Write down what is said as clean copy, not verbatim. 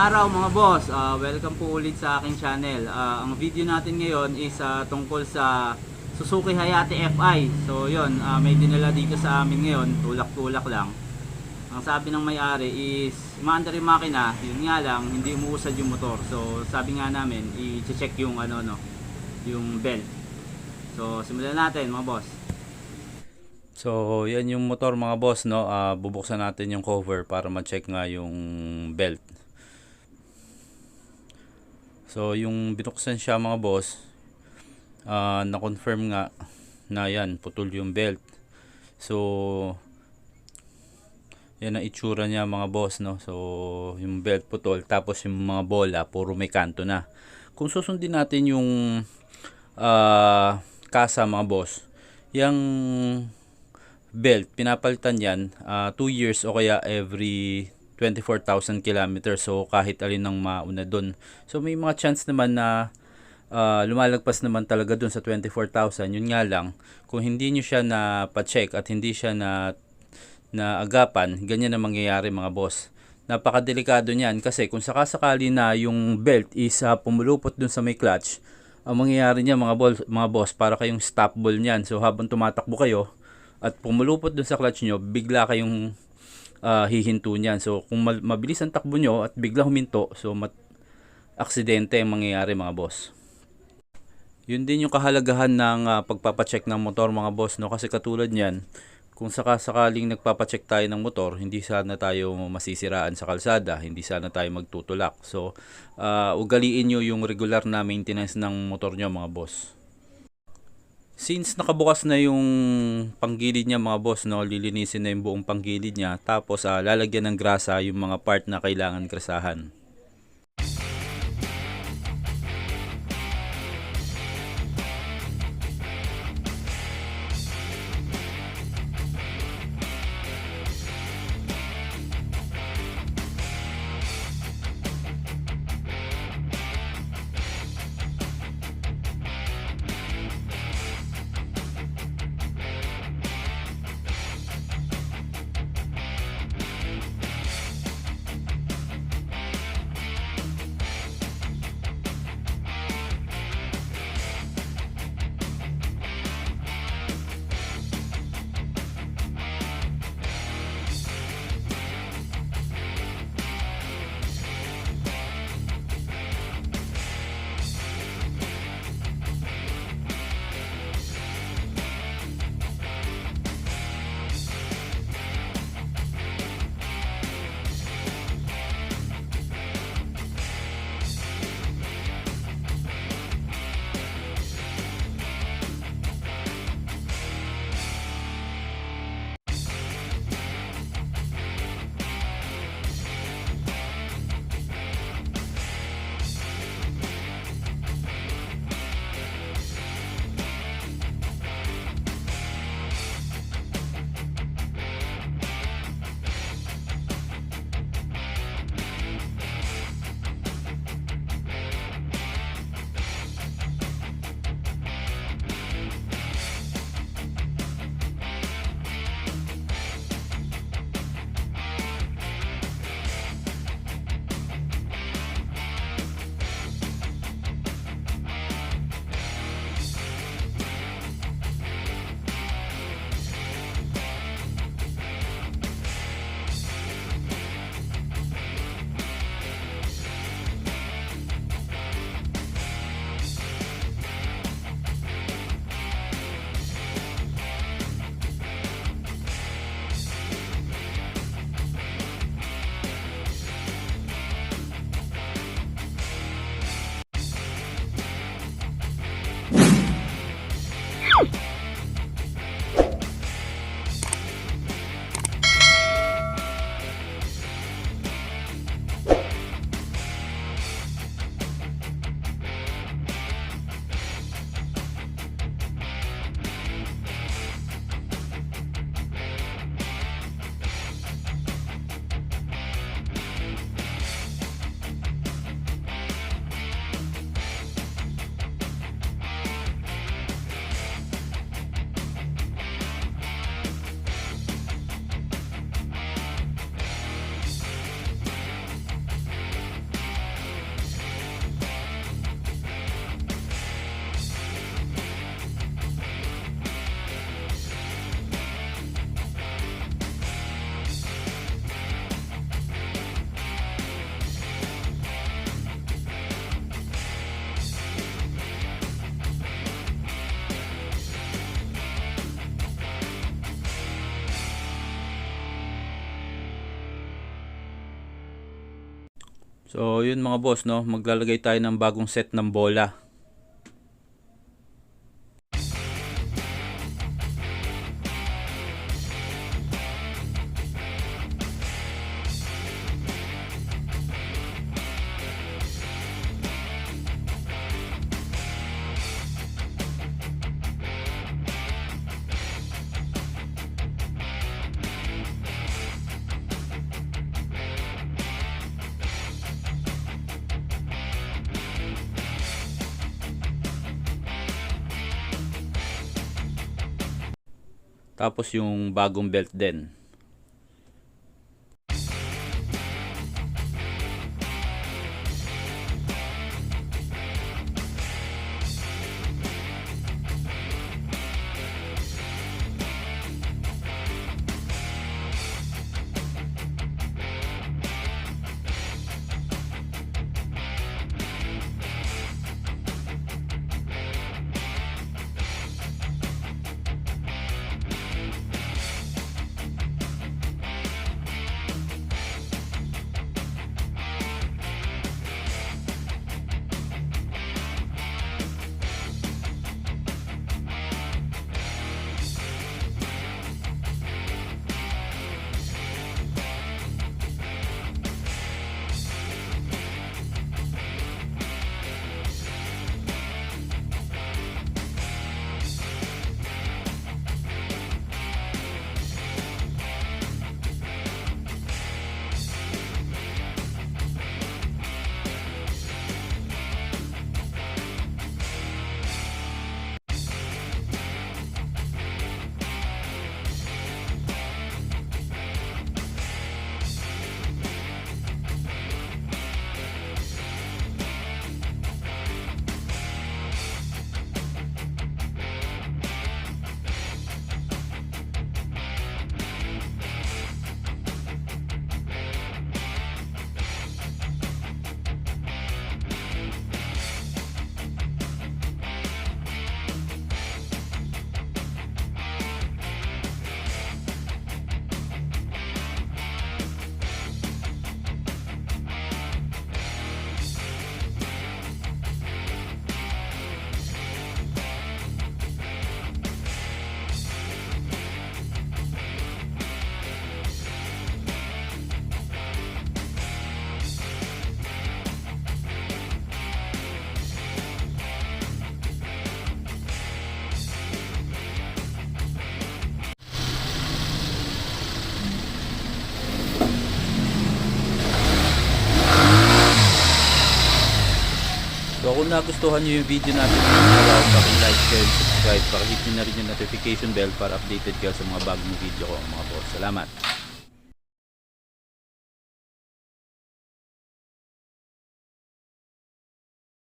araw mga boss, welcome po ulit sa aking channel. Ang video natin ngayon is tungkol sa Suzuki Hayate FI. So yun, may dinala dito sa amin ngayon, tulak-tulak lang. Ang sabi ng may-ari is maandar yung makina, yun nga lang, hindi umuusad yung motor. So sabi nga namin, i-check yung yung belt. So simulan natin mga boss. So, yan yung motor mga boss, no? Bubuksan natin yung cover para ma-check nga yung belt. So, yung binuksan siya mga boss, na-confirm nga na yan, putol yung belt. So, yan ang itsura niya mga boss, no? So, yung belt putol, tapos yung mga bola, puro may kanto na. Kung susundin natin yung kasa mga boss, yung belt, pinapalitan yan 2 years o kaya every 24,000 kilometers. So kahit alin ang mauna dun. So may mga chance naman na lumalagpas naman talaga dun sa 24,000. Yun nga lang, kung hindi nyo siya na pa-check at hindi siya na agapan, ganyan na mangyayari mga boss. Napakadelikado niyan kasi kung sakasakali na yung belt is pumulupot dun sa may clutch, ang mangyayari niya mga boss, para kayong stop ball niyan. So habang tumatakbo kayo at pumulupot dun sa clutch nyo, bigla kayong hihinto niyan. So kung mabilis ang takbo nyo at bigla huminto, so aksidente ang mangyayari mga boss. Yun din yung kahalagahan ng pagpapacheck ng motor mga boss, no? Kasi katulad niyan, kung sakasakaling nagpapacheck tayo ng motor, hindi sana tayo masisiraan sa kalsada, hindi sana tayo magtutulak. So ugaliin nyo yung regular na maintenance ng motor nyo mga boss. Since nakabukas na yung panggilid niya mga boss, no, lilinisin na yung buong panggilid niya, tapos lalagyan ng grasa yung mga part na kailangan grasahan. So yun mga boss, no, maglalagay tayo ng bagong set ng bola. Tapos yung bagong belt din. So kung nagustuhan nyo yung video natin ngayong araw, paki-like, share, and subscribe. Paki-hit nyo na rin yung notification bell para updated kayo sa mga bagong video ko mga boss. Salamat!